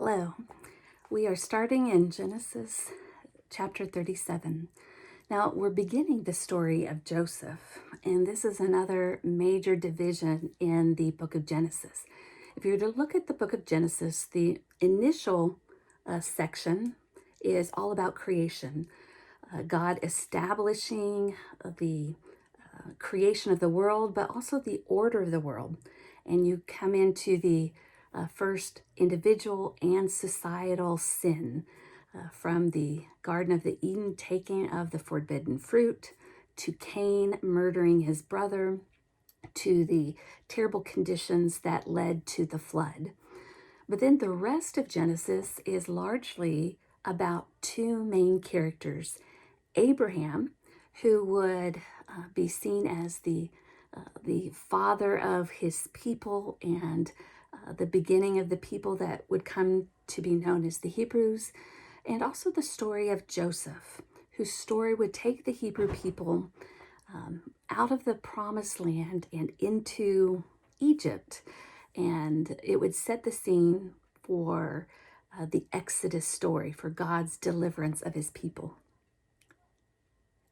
Hello. We are starting in Genesis chapter 37. Now, we're beginning the story of Joseph, and this is another major division in the book of Genesis. If you were to look at the book of Genesis, the initial section is all about creation, God establishing the creation of the world, but also the order of the world. And you come into the first individual and societal sin from the Garden of the Eden taking of the forbidden fruit, to Cain murdering his brother, to the terrible conditions that led to the flood. But then the rest of Genesis is largely about two main characters: Abraham, who would be seen as the father of his people and the beginning of the people that would come to be known as the Hebrews, and also the story of Joseph, whose story would take the Hebrew people out of the promised land and into Egypt, and it would set the scene for the Exodus story, for God's deliverance of his people.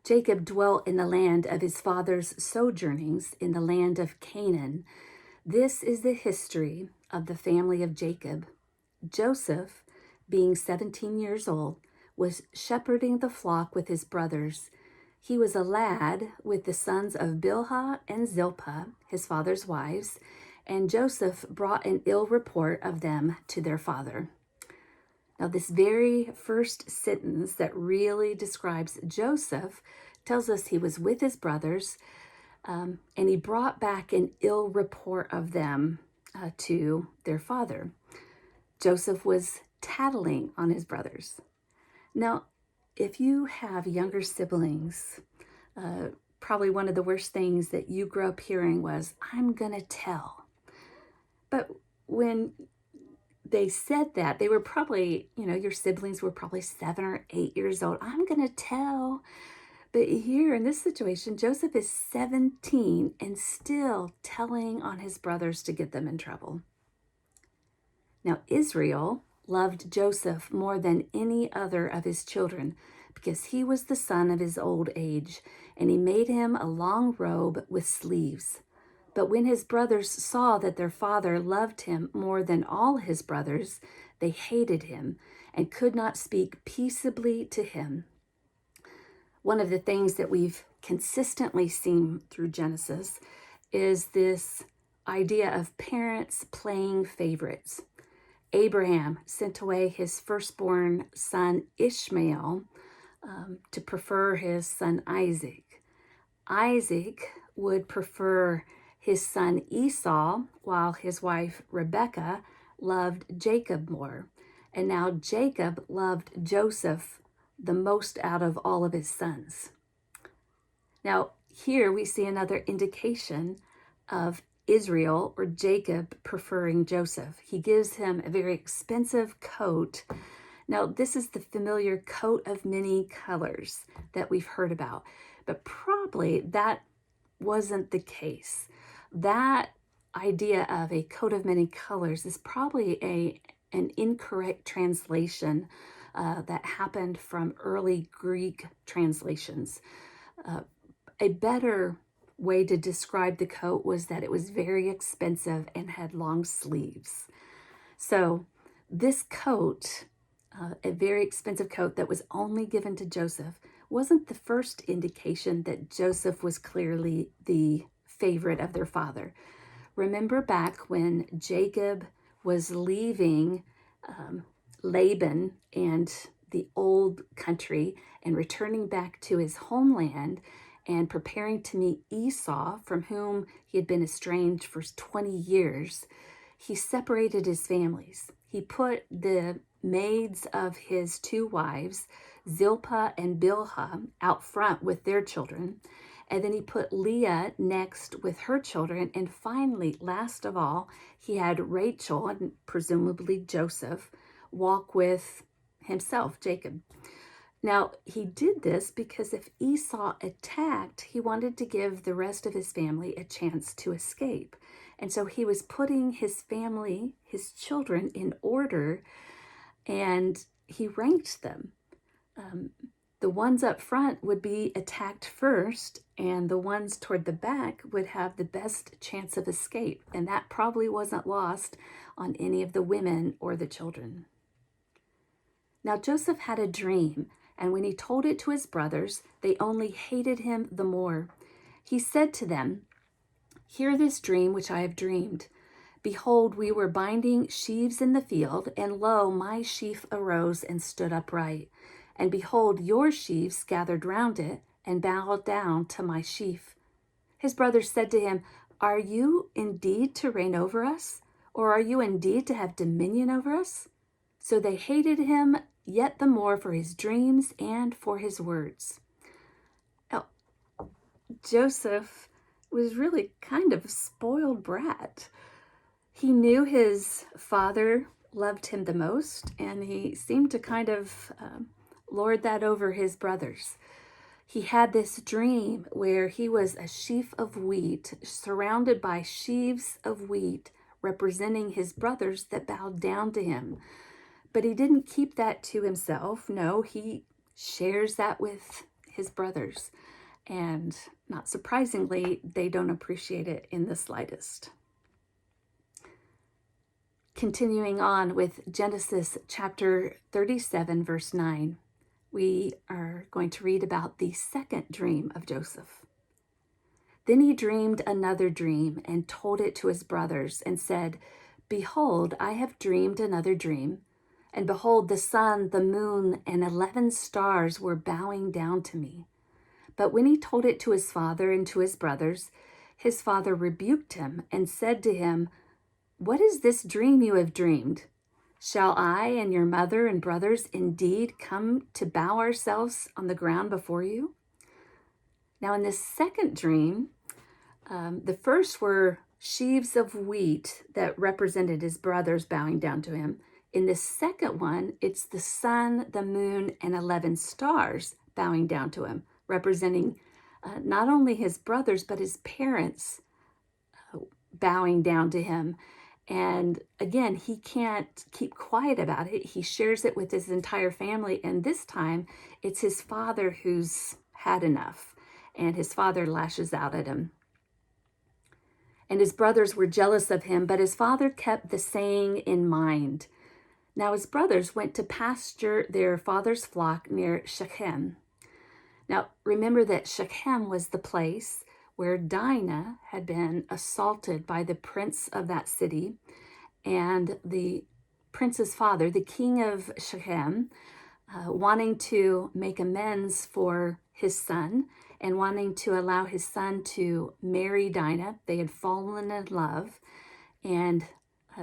Jacob dwelt in the land of his father's sojournings in the land of Canaan. This is the history of the family of Jacob. Joseph, being 17 years old, was shepherding the flock with his brothers. He was a lad with the sons of Bilhah and Zilpah, his father's wives, and Joseph brought an ill report of them to their father. Now, this very first sentence that really describes Joseph tells us he was with his brothers, and he brought back an ill report of them to their father. Joseph was tattling on his brothers. Now, if you have younger siblings, probably one of the worst things that you grew up hearing was, "I'm gonna tell." But when they said that, they were probably, your siblings were probably 7 or 8 years old. "I'm going to tell." But here in this situation, Joseph is 17 and still telling on his brothers to get them in trouble. Now, Israel loved Joseph more than any other of his children because he was the son of his old age, and he made him a long robe with sleeves. But when his brothers saw that their father loved him more than all his brothers, they hated him and could not speak peaceably to him. One of the things that we've consistently seen through Genesis is this idea of parents playing favorites. Abraham sent away his firstborn son Ishmael to prefer his son Isaac. Isaac would prefer his son Esau, while his wife Rebekah loved Jacob more. And now Jacob loved Joseph the most out of all of his sons. Now, here we see another indication of Israel, or Jacob, preferring Joseph. He gives him a very expensive coat. Now, this is the familiar coat of many colors that we've heard about, but probably that wasn't the case. That idea of a coat of many colors is probably an incorrect translation that happened from early Greek translations. A better way to describe the coat was that it was very expensive and had long sleeves. So this coat, a very expensive coat that was only given to Joseph, wasn't the first indication that Joseph was clearly the favorite of their father. Remember back when Jacob was leaving Laban and the old country and returning back to his homeland and preparing to meet Esau, from whom he had been estranged for 20 years, he separated his families. He put the maids of his two wives, Zilpah and Bilhah, out front with their children. And then he put Leah next with her children. And finally, last of all, he had Rachel, and presumably Joseph, walk with himself, Jacob. Now, he did this because if Esau attacked, he wanted to give the rest of his family a chance to escape. And so he was putting his family, his children, in order and he ranked them. The ones up front would be attacked first, and the ones toward the back would have the best chance of escape. And that probably wasn't lost on any of the women or the children. Now Joseph had a dream, and when he told it to his brothers, they only hated him the more. He said to them, "Hear this dream which I have dreamed. Behold, we were binding sheaves in the field, and lo, my sheaf arose and stood upright. And behold, your sheaves gathered round it and bowed down to my sheaf." His brothers said to him, "Are you indeed to reign over us? Or are you indeed to have dominion over us?" So they hated him yet the more for his dreams and for his words. Now, Joseph was really kind of a spoiled brat. He knew his father loved him the most, and he seemed to kind of lord that over his brothers. He had this dream where he was a sheaf of wheat surrounded by sheaves of wheat representing his brothers that bowed down to him. But he didn't keep that to himself. No, he shares that with his brothers. And not surprisingly, they don't appreciate it in the slightest. Continuing on with Genesis chapter 37, verse 9. We are going to read about the second dream of Joseph. Then he dreamed another dream and told it to his brothers and said, "Behold, I have dreamed another dream. And behold, the sun, the moon, and 11 stars were bowing down to me." But when he told it to his father and to his brothers, his father rebuked him and said to him, "What is this dream you have dreamed? Shall I and your mother and brothers indeed come to bow ourselves on the ground before you?" Now in this second dream, the first were sheaves of wheat that represented his brothers bowing down to him. In the second one, it's the sun, the moon, and 11 stars bowing down to him, representing not only his brothers, but his parents bowing down to him. And again, he can't keep quiet about it. He shares it with his entire family. And this time, it's his father who's had enough. And his father lashes out at him. And his brothers were jealous of him, but his father kept the saying in mind. Now his brothers went to pasture their father's flock near Shechem. Now remember that Shechem was the place where Dinah had been assaulted by the prince of that city, and the prince's father, the king of Shechem, wanting to make amends for his son and wanting to allow his son to marry Dinah. They had fallen in love, and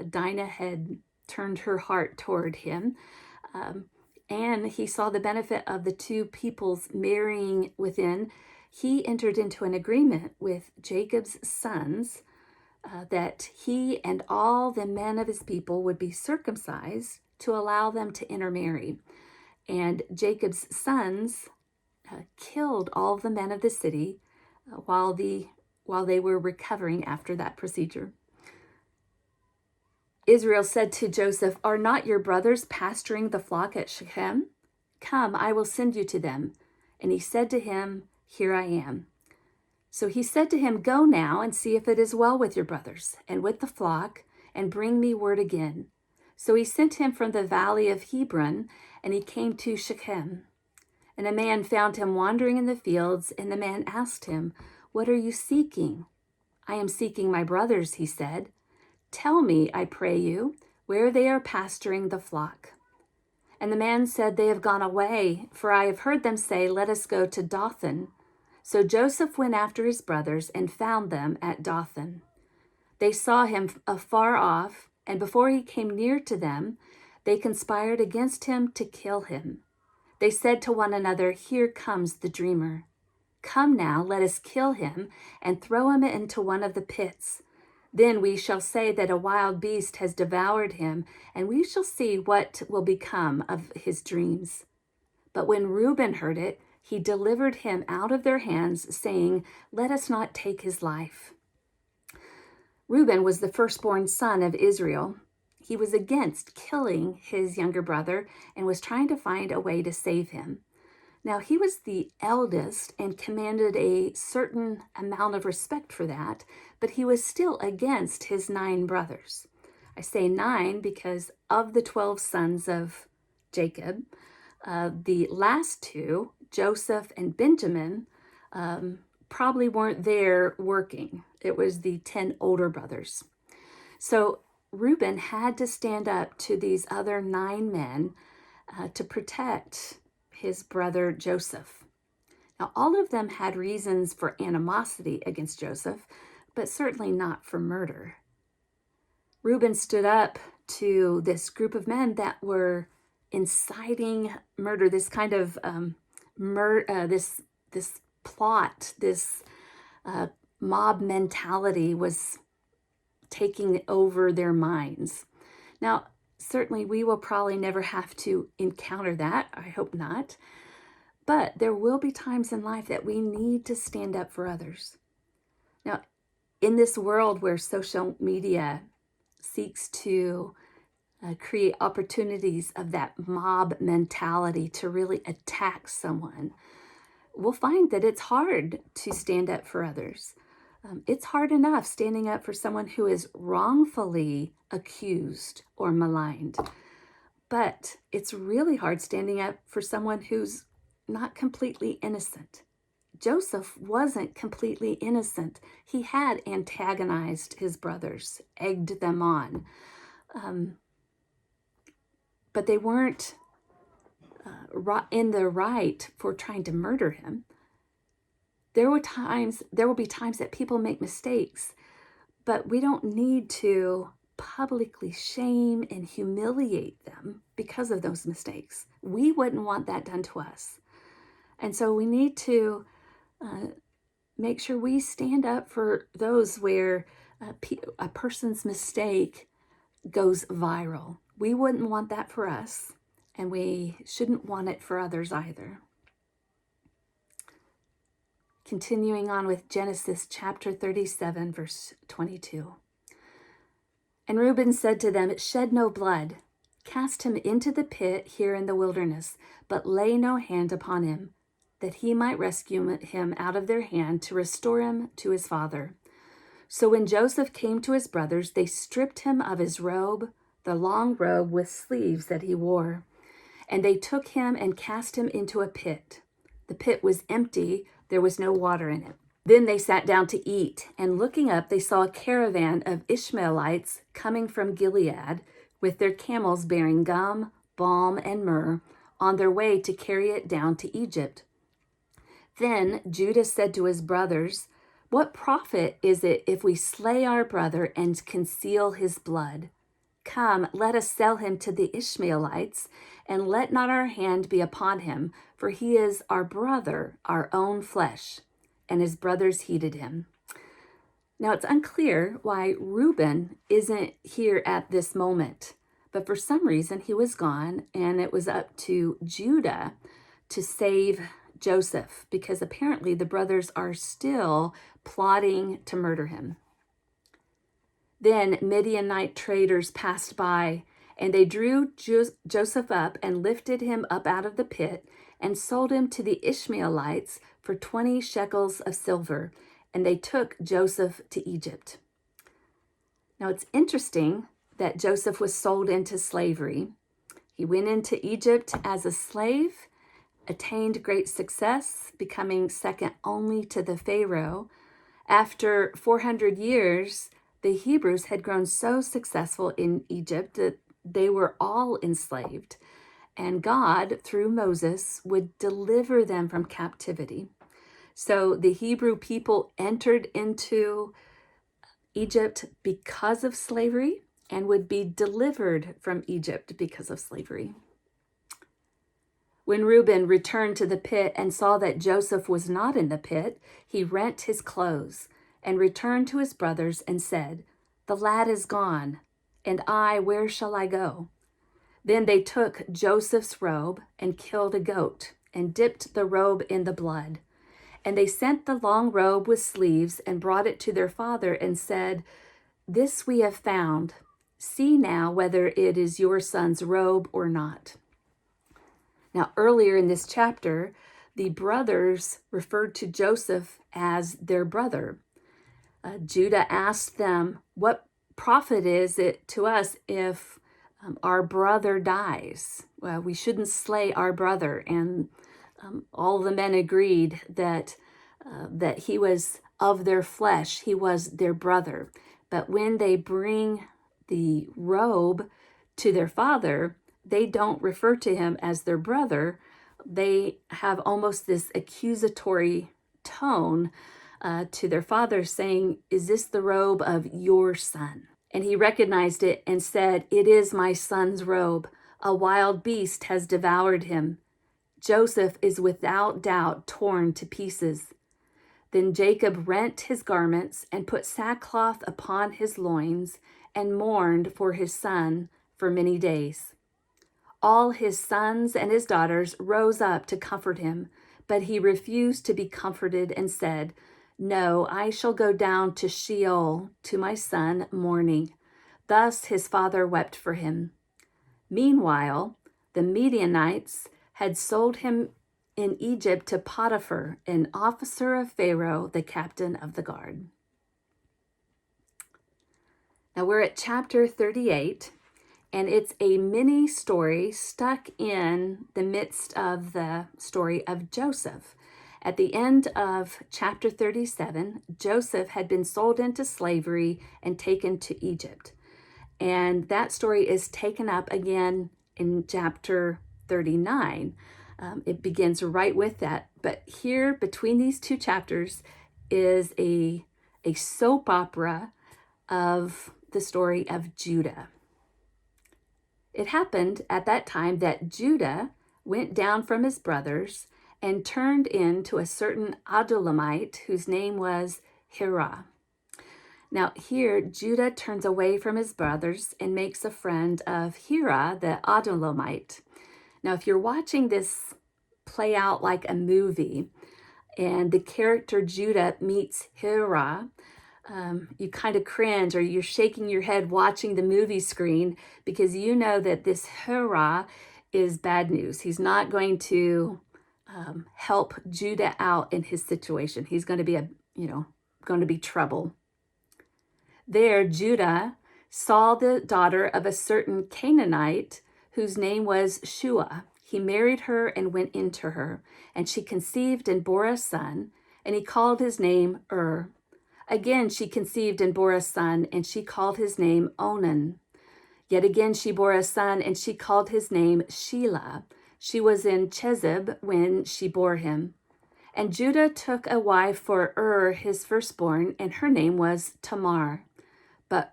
Dinah had turned her heart toward him. And he saw the benefit of the two peoples marrying within. He entered into an agreement with Jacob's sons that he and all the men of his people would be circumcised to allow them to intermarry. And Jacob's sons killed all the men of the city while they were recovering after that procedure. Israel said to Joseph, "Are not your brothers pasturing the flock at Shechem? Come, I will send you to them." And he said to him, "Here I am." So he said to him, "Go now and see if it is well with your brothers and with the flock, and bring me word again." So he sent him from the valley of Hebron, and he came to Shechem. And a man found him wandering in the fields, and the man asked him, "What are you seeking?" "I am seeking my brothers," he said. "Tell me, I pray you, where they are pasturing the flock." And the man said, "They have gone away, for I have heard them say, 'Let us go to Dothan.'" So Joseph went after his brothers and found them at Dothan. They saw him afar off, and before he came near to them, they conspired against him to kill him. They said to one another, "Here comes the dreamer. Come now, let us kill him and throw him into one of the pits. Then we shall say that a wild beast has devoured him, and we shall see what will become of his dreams." But when Reuben heard it, he delivered him out of their hands, saying, "Let us not take his life." Reuben was the firstborn son of Israel. he was against killing his younger brother and was trying to find a way to save him. Now, he was the eldest and commanded a certain amount of respect for that, but he was still against his 9 brothers. I say 9 because of the 12 sons of Jacob, the last 2, Joseph and Benjamin, probably weren't there working. It was the 10 older brothers. So Reuben had to stand up to these other 9 men to protect his brother Joseph. Now, all of them had reasons for animosity against Joseph, but certainly not for murder. Reuben stood up to this group of men that were inciting murder, this kind of this plot, this mob mentality was taking over their minds. Now, certainly we will probably never have to encounter that. I hope not. But there will be times in life that we need to stand up for others. Now, in this world where social media seeks to create opportunities of that mob mentality to really attack someone, we'll find that it's hard to stand up for others. It's hard enough standing up for someone who is wrongfully accused or maligned, but it's really hard standing up for someone who's not completely innocent. Joseph wasn't completely innocent. He had antagonized his brothers, egged them on, but they weren't in the right for trying to murder him. There will be times that people make mistakes, but we don't need to publicly shame and humiliate them because of those mistakes. We wouldn't want that done to us. And so we need to make sure we stand up for those where a person's mistake goes viral. We wouldn't want that for us, and we shouldn't want it for others either. Continuing on with Genesis chapter 37, verse 22. And Reuben said to them, "Shed no blood. Cast him into the pit here in the wilderness, but lay no hand upon him, that he might rescue him out of their hand to restore him to his father." So when Joseph came to his brothers, they stripped him of his robe, the long robe with sleeves that he wore, and they took him and cast him into a pit. The pit was empty. There was no water in it. Then they sat down to eat, and looking up, they saw a caravan of Ishmaelites coming from Gilead with their camels bearing gum, balm, and myrrh on their way to carry it down to Egypt. Then Judah said to his brothers, "What profit is it if we slay our brother and conceal his blood? Come, let us sell him to the Ishmaelites, and let not our hand be upon him, for he is our brother, our own flesh." And his brothers heeded him. Now, it's unclear why Reuben isn't here at this moment, but for some reason he was gone, and it was up to Judah to save Joseph, because apparently the brothers are still plotting to murder him. Then Midianite traders passed by, and they drew Joseph up and lifted him up out of the pit and sold him to the Ishmaelites for 20 shekels of silver, and they took Joseph to Egypt. Now, it's interesting that Joseph was sold into slavery. He went into Egypt as a slave, attained great success, becoming second only to the Pharaoh. After 400 years, the Hebrews had grown so successful in Egypt that they were all enslaved, and God, through Moses, would deliver them from captivity. So the Hebrew people entered into Egypt because of slavery and would be delivered from Egypt because of slavery. When Reuben returned to the pit and saw that Joseph was not in the pit, he rent his clothes and returned to his brothers and said, "The lad is gone, and where shall I go?" Then they took Joseph's robe and killed a goat and dipped the robe in the blood. And they sent the long robe with sleeves and brought it to their father and said, "This we have found. See now whether it is your son's robe or not." Now, earlier in this chapter, the brothers referred to Joseph as their brother. Judah asked them, "What profit is it to us if our brother dies? Well, we shouldn't slay our brother." And all the men agreed that he was of their flesh, he was their brother. But when they bring the robe to their father, they don't refer to him as their brother. They have almost this accusatory tone to their father, saying, "Is this the robe of your son?" And he recognized it and said, "It is my son's robe. A wild beast has devoured him. Joseph is without doubt torn to pieces." Then Jacob rent his garments and put sackcloth upon his loins and mourned for his son for many days. All his sons and his daughters rose up to comfort him, but he refused to be comforted and said, "No, I shall go down to Sheol to my son mourning." Thus his father wept for him. Meanwhile, the Midianites had sold him in Egypt to Potiphar, an officer of Pharaoh, the captain of the guard. Now we're at chapter 38, and it's a mini story stuck in the midst of the story of Joseph. At the end of chapter 37, Joseph had been sold into slavery and taken to Egypt. And that story is taken up again in chapter 39. It begins right with that. But here, between these two chapters, is a soap opera of the story of Judah. It happened at that time that Judah went down from his brothers and turned into a certain Adulamite whose name was Hirah. Now here, Judah turns away from his brothers and makes a friend of Hirah, the Adulamite. Now, if you're watching this play out like a movie and the character Judah meets Hirah, you kind of cringe, or you're shaking your head watching the movie screen, because you know that this Hirah is bad news. He's not going to help Judah out in his situation. He's going to be going to be trouble. There, Judah saw the daughter of a certain Canaanite whose name was Shua. He married her and went into her, and she conceived and bore a son, and he called his name Again she conceived and bore a son, and she called his name Onan. Yet again she bore a son, and she called his name Shelah. She was in Chezib when she bore him. And Judah took a wife for his firstborn, and her name was Tamar. But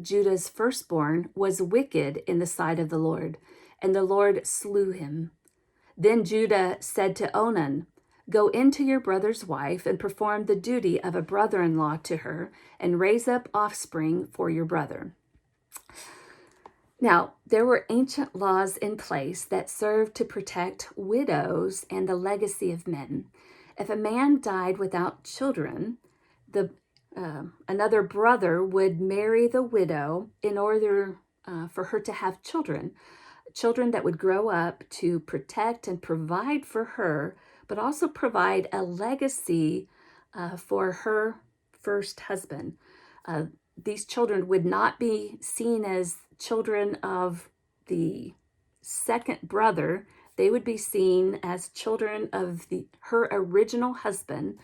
Judah's firstborn, was wicked in the sight of the Lord, and the Lord slew him. Then Judah said to Onan, "Go into your brother's wife and perform the duty of a brother-in-law to her, and raise up offspring for your brother." Now, there were ancient laws in place that served to protect widows and the legacy of men. If a man died without children, another brother would marry the widow in order for her to have children that would grow up to protect and provide for her, but also provide a legacy for her first husband. These children would not be seen as children of the second brother. They would be seen as children of her original husband,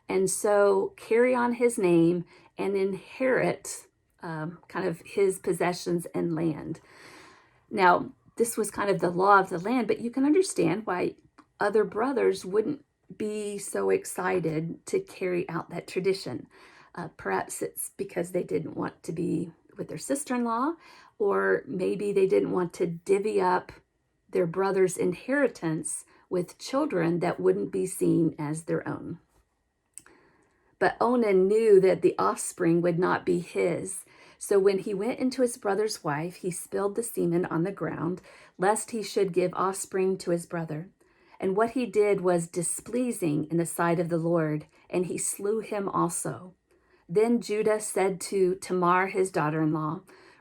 and so carry on his name and inherit kind of his possessions and land. Now, this was kind of the law of the land, but you can understand why other brothers wouldn't be so excited to carry out that tradition. Perhaps it's because they didn't want to be with their sister-in-law, or maybe they didn't want to divvy up their brother's inheritance with children that wouldn't be seen as their own. But Onan knew that the offspring would not be his. So when he went into his brother's wife, he spilled the semen on the ground, lest he should give offspring to his brother. And what he did was displeasing in the sight of the Lord, and he slew him also. Then Judah said to Tamar, his daughter-in-law,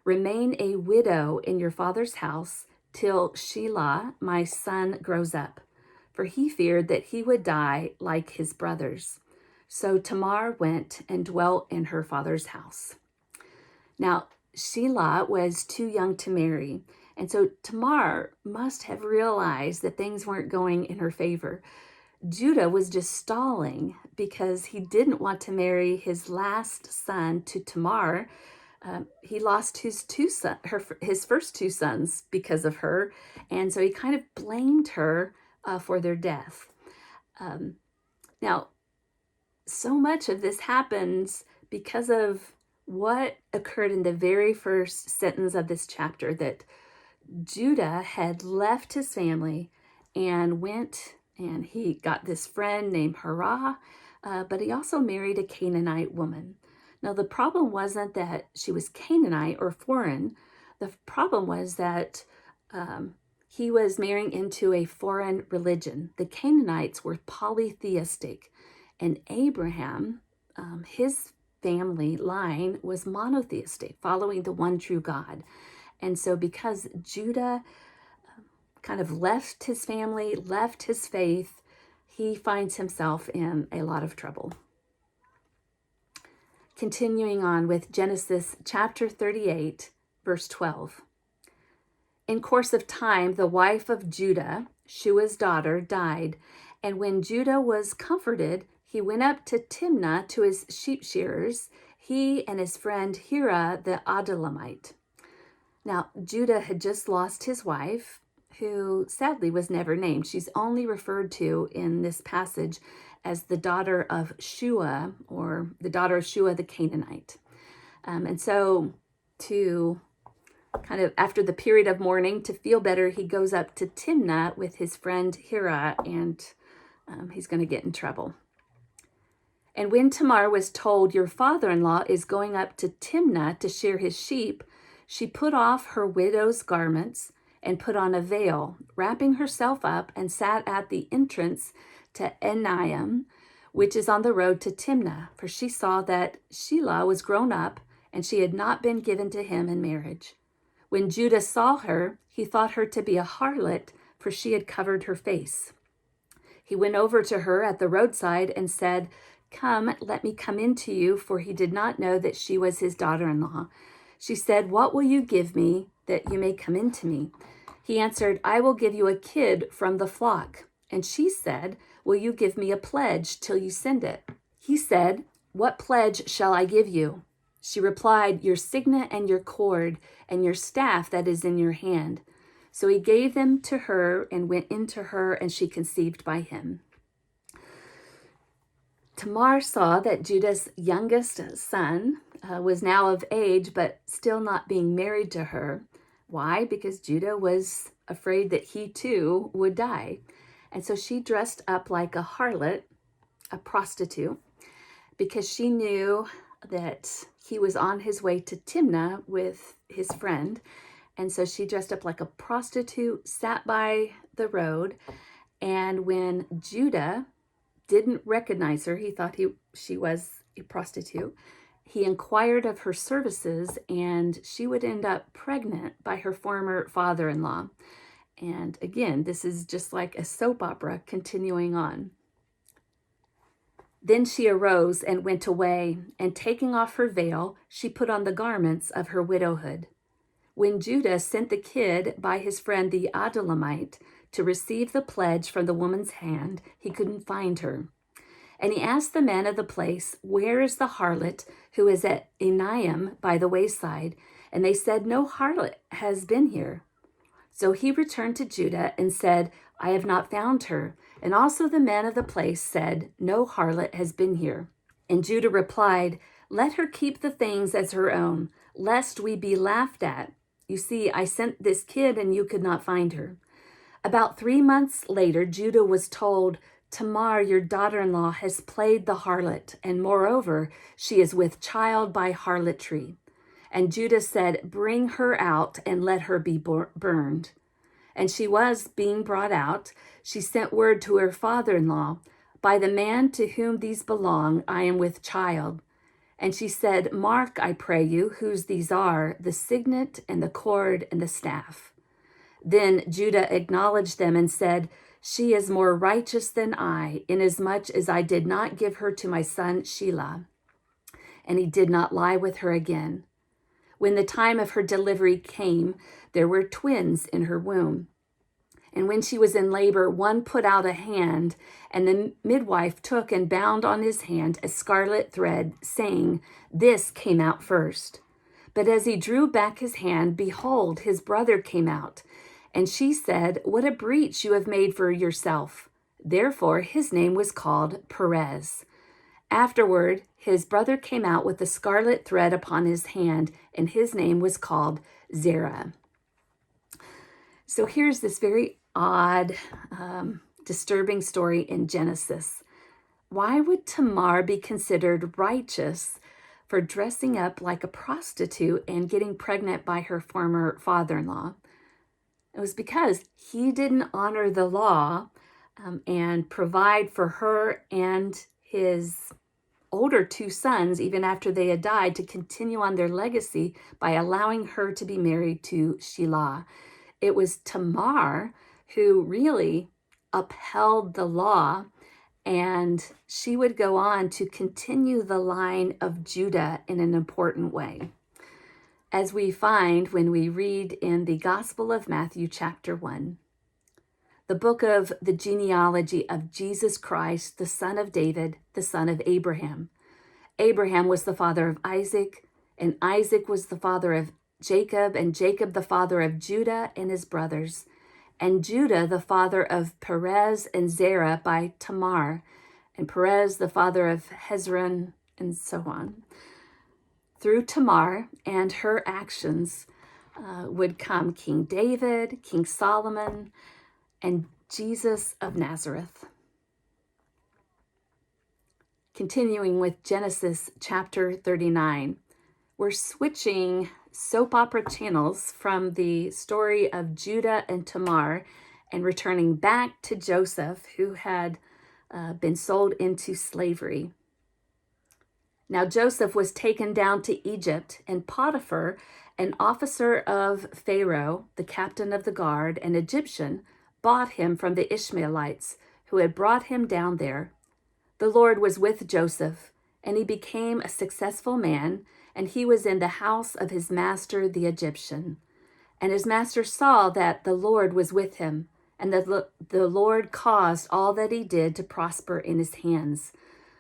Remain a widow in your father's house till Shelah, my son, grows up, for he feared that he would die like his brothers. So Tamar went and dwelt in her father's house. Now, Shelah was too young to marry, and so Tamar must have realized that things weren't going in her favor. Judah was just stalling because he didn't want to marry his last son to Tamar. He lost his first two sons because of her, and so he kind of blamed her for their death. Now, so much of this happens because of what occurred in the very first sentence of this chapter, that Judah had left his family and went, and he got this friend named Hurrah, but he also married a Canaanite woman. Now, the problem wasn't that she was Canaanite or foreign. The problem was that he was marrying into a foreign religion. The Canaanites were polytheistic, and Abraham, his family line was monotheistic, following the one true God. And so because Judah kind of left his family, left his faith, he finds himself in a lot of trouble. Continuing on with Genesis chapter 38, verse 12. In course of time, the wife of Judah, Shua's daughter, died, and when Judah was comforted, he went up to Timnah to his sheep shearers, he and his friend Hira the Adullamite. Now, Judah had just lost his wife, who sadly was never named. She's only referred to in this passage as the daughter of Shua, or the daughter of Shua the Canaanite. And so to kind of, after the period of mourning, to feel better, he goes up to Timnah with his friend Hira, and he's going to get in trouble. And when Tamar was told, your father-in-law is going up to Timnah to shear his sheep, she put off her widow's garments and put on a veil, wrapping herself up, and sat at the entrance to Enaim, which is on the road to Timnah, for she saw that Shelah was grown up, and she had not been given to him in marriage. When Judah saw her, he thought her to be a harlot, for she had covered her face. He went over to her at the roadside and said, come, let me come in to you, for he did not know that she was his daughter-in-law. She said, what will you give me that you may come in to me? He answered, I will give you a kid from the flock. And she said, will you give me a pledge till you send it? He said, what pledge shall I give you? She replied, your signet and your cord and your staff that is in your hand. So he gave them to her and went into her, and she conceived by him. Tamar saw that Judah's youngest son was now of age, but still not being married to her. Why? Because Judah was afraid that he too would die. And so she dressed up like a harlot, a prostitute, because she knew that he was on his way to Timnah with his friend. And so she dressed up like a prostitute, sat by the road. And when Judah didn't recognize her, he thought she was a prostitute, he inquired of her services, and she would end up pregnant by her former father-in-law. And again, this is just like a soap opera continuing on. Then she arose and went away, and taking off her veil, she put on the garments of her widowhood. When Judah sent the kid by his friend the Adullamite to receive the pledge from the woman's hand, he couldn't find her. And he asked the men of the place, where is the harlot who is at Enaim by the wayside? And they said, no harlot has been here. So he returned to Judah and said, I have not found her. And also the men of the place said, no harlot has been here. And Judah replied, let her keep the things as her own, lest we be laughed at. You see, I sent this kid and you could not find her. About 3 months later, Judah was told, Tamar, your daughter-in-law, has played the harlot, and moreover, she is with child by harlotry. And Judah said, bring her out and let her be burned. And she was being brought out. She sent word to her father-in-law, by the man to whom these belong, I am with child. And she said, "Mark, I pray you, whose these are, the signet and the cord and the staff." Then Judah acknowledged them and said, "She is more righteous than I, inasmuch as I did not give her to my son Shelah." And he did not lie with her again. When the time of her delivery came, there were twins in her womb. And when she was in labor, one put out a hand, and the midwife took and bound on his hand a scarlet thread, saying, "This came out first." But as he drew back his hand, behold, his brother came out. And she said, "What a breach you have made for yourself." Therefore his name was called Perez. Afterward, his brother came out with the scarlet thread upon his hand, and his name was called Zerah. So here's this very odd, disturbing story in Genesis. Why would Tamar be considered righteous for dressing up like a prostitute and getting pregnant by her former father-in-law? It was because he didn't honor the law and provide for her and his older two sons, even after they had died, to continue on their legacy by allowing her to be married to Shelah. It was Tamar who really upheld the law, and she would go on to continue the line of Judah in an important way, as we find when we read in the Gospel of Matthew, chapter 1, the book of the genealogy of Jesus Christ, the son of David, the son of Abraham. Abraham was the father of Isaac, and Isaac was the father of Jacob, and Jacob the father of Judah and his brothers, and Judah the father of Perez and Zerah by Tamar, and Perez the father of Hezron, and so on. Through Tamar and her actions would come King David, King Solomon, and Jesus of Nazareth. Continuing with Genesis chapter 39, we're switching soap opera channels from the story of Judah and Tamar and returning back to Joseph, who had been sold into slavery. Now Joseph was taken down to Egypt, and Potiphar, an officer of Pharaoh, the captain of the guard, an Egyptian, bought him from the Ishmaelites who had brought him down there. The Lord was with Joseph, and he became a successful man, and he was in the house of his master the Egyptian. And his master saw that the Lord was with him, and that the Lord caused all that he did to prosper in his hands.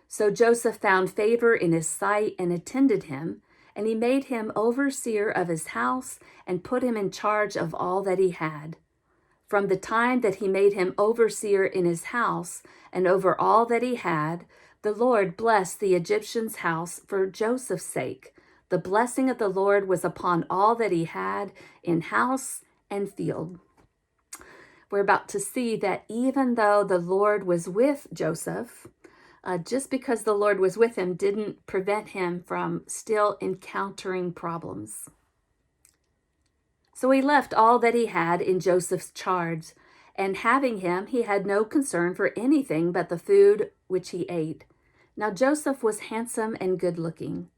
So Joseph found favor in his sight and attended him, and he made him overseer of his house and put him in charge of all that he had. From the time that he made him overseer in his house and over all that he had, the Lord blessed the Egyptian's house for Joseph's sake. The blessing of the Lord was upon all that he had in house and field. We're about to see that even though the Lord was with Joseph, just because the Lord was with him didn't prevent him from still encountering problems. So he left all that he had in Joseph's charge, and having him, he had no concern for anything but the food which he ate. Now Joseph was handsome and good-looking.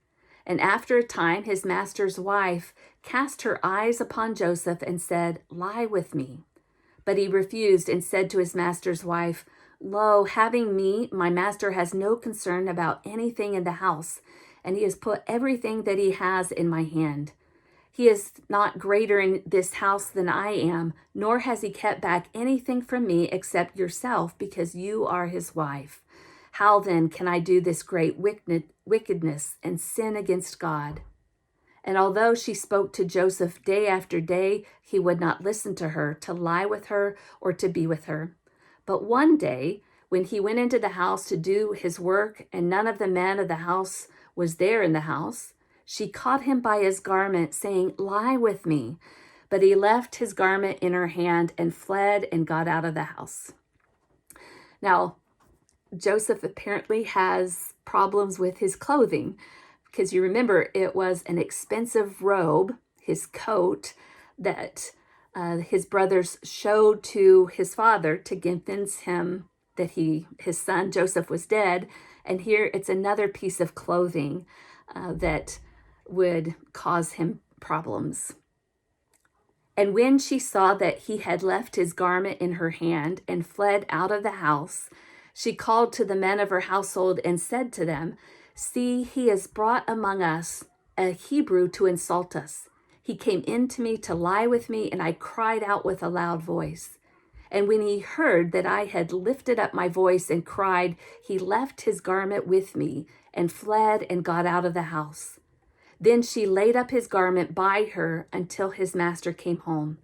And after a time, his master's wife cast her eyes upon Joseph and said, "Lie with me." But he refused and said to his master's wife, "Lo, having me, my master has no concern about anything in the house, and he has put everything that he has in my hand. He is not greater in this house than I am, nor has he kept back anything from me except yourself, because you are his wife. How then can I do this great wickedness and sin against God?" And although she spoke to Joseph day after day, he would not listen to her, to lie with her, or to be with her. But one day, when he went into the house to do his work, and none of the men of the house was there in the house, she caught him by his garment, saying, "Lie with me." But he left his garment in her hand and fled and got out of the house. Now, Joseph apparently has problems with his clothing, because you remember it was an expensive robe, his coat, that his brothers showed to his father to convince him that his son Joseph was dead. And here it's another piece of clothing that would cause him problems. And when she saw that he had left his garment in her hand and fled out of the house, she called to the men of her household and said to them, "See, he has brought among us a Hebrew to insult us. He came in to me to lie with me, and I cried out with a loud voice. And when he heard that I had lifted up my voice and cried, he left his garment with me and fled and got out of the house. Then she laid up his garment by her until his master came home.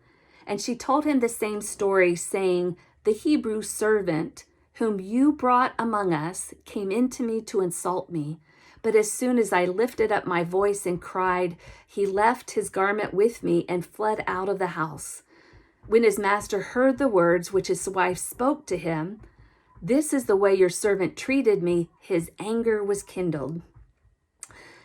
And she told him the same story, saying, 'The Hebrew servant whom you brought among us came in to me to insult me. But as soon as I lifted up my voice and cried, he left his garment with me and fled out of the house.' When his master heard the words which his wife spoke to him, 'This is the way your servant treated me,' his anger was kindled."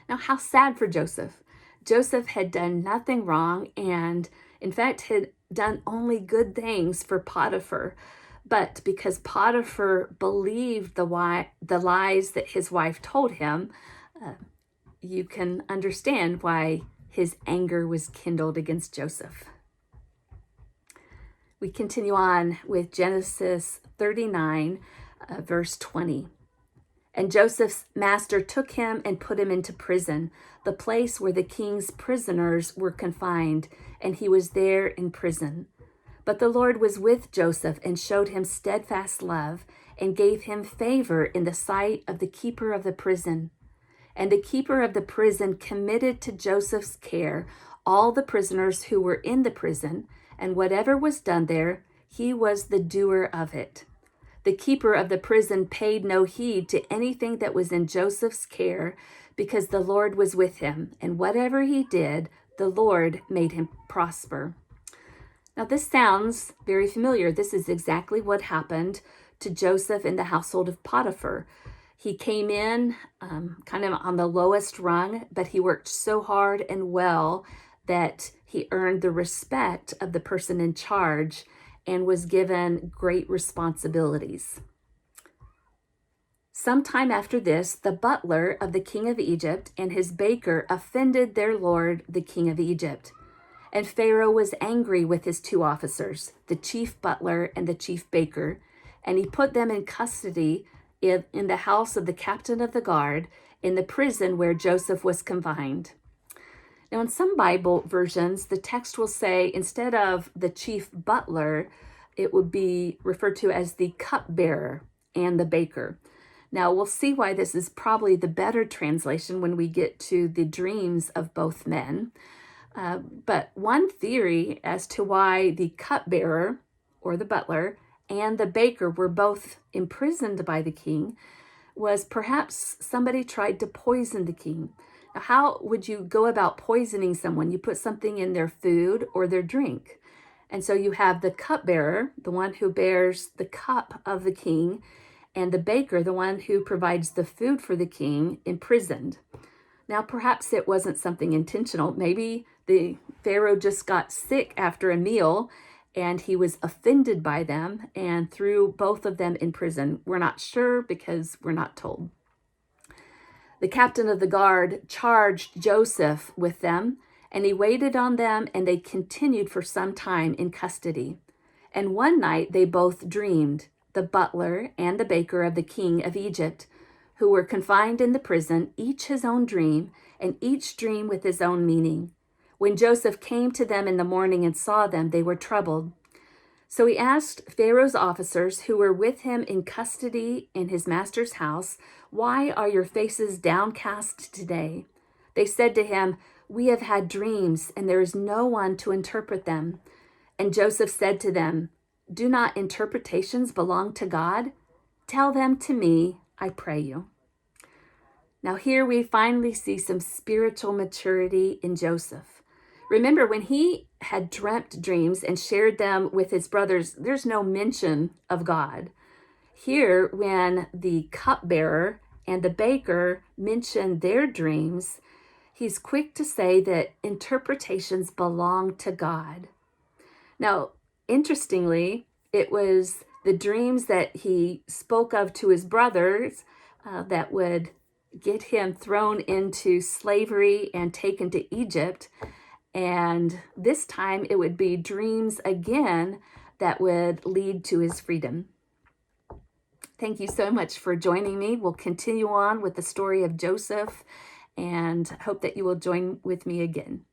Now, how sad for Joseph. Joseph had done nothing wrong and, in fact, had done only good things for Potiphar. But because Potiphar believed the lies that his wife told him, you can understand why his anger was kindled against Joseph. We continue on with Genesis 39, verse 20. "And Joseph's master took him and put him into prison, the place where the king's prisoners were confined, and he was there in prison. But the Lord was with Joseph and showed him steadfast love and gave him favor in the sight of the keeper of the prison. And the keeper of the prison committed to Joseph's care all the prisoners who were in the prison, and whatever was done there, he was the doer of it. The keeper of the prison paid no heed to anything that was in Joseph's care, because the Lord was with him, and whatever he did, the Lord made him prosper." Now, this sounds very familiar. This is exactly what happened to Joseph in the household of Potiphar. He came in kind of on the lowest rung, but he worked so hard and well that he earned the respect of the person in charge and was given great responsibilities. Sometime after this, the butler of the king of Egypt and his baker offended their lord, the king of Egypt. And Pharaoh was angry with his two officers, the chief butler and the chief baker, and he put them in custody in the house of the captain of the guard, in the prison where Joseph was confined. Now, in some Bible versions, the text will say, instead of the chief butler, it would be referred to as the cupbearer and the baker. Now, we'll see why this is probably the better translation when we get to the dreams of both men. But one theory as to why the cupbearer, or the butler, and the baker were both imprisoned by the king was perhaps somebody tried to poison the king. Now, how would you go about poisoning someone? You put something in their food or their drink. And so you have the cupbearer, the one who bears the cup of the king, and the baker, the one who provides the food for the king, imprisoned. Now, perhaps it wasn't something intentional. Maybe the Pharaoh just got sick after a meal and he was offended by them and threw both of them in prison. We're not sure because we're not told. The captain of the guard charged Joseph with them, and he waited on them, and they continued for some time in custody. And one night they both dreamed, the butler and the baker of the king of Egypt, who were confined in the prison, each his own dream, and each dream with his own meaning. When Joseph came to them in the morning and saw them, they were troubled. So he asked Pharaoh's officers who were with him in custody in his master's house, "Why are your faces downcast today?" They said to him, "We have had dreams, and there is no one to interpret them." And Joseph said to them, "Do not interpretations belong to God? Tell them to me, I pray you." Now here we finally see some spiritual maturity in Joseph. Remember, when he had dreamt dreams and shared them with his brothers, there's no mention of God. Here, when the cupbearer and the baker mention their dreams, he's quick to say that interpretations belong to God. Now, interestingly, it was the dreams that he spoke of to his brothers that would get him thrown into slavery and taken to Egypt. And this time it would be dreams again that would lead to his freedom. Thank you so much for joining me. We'll continue on with the story of Joseph and hope that you will join with me again.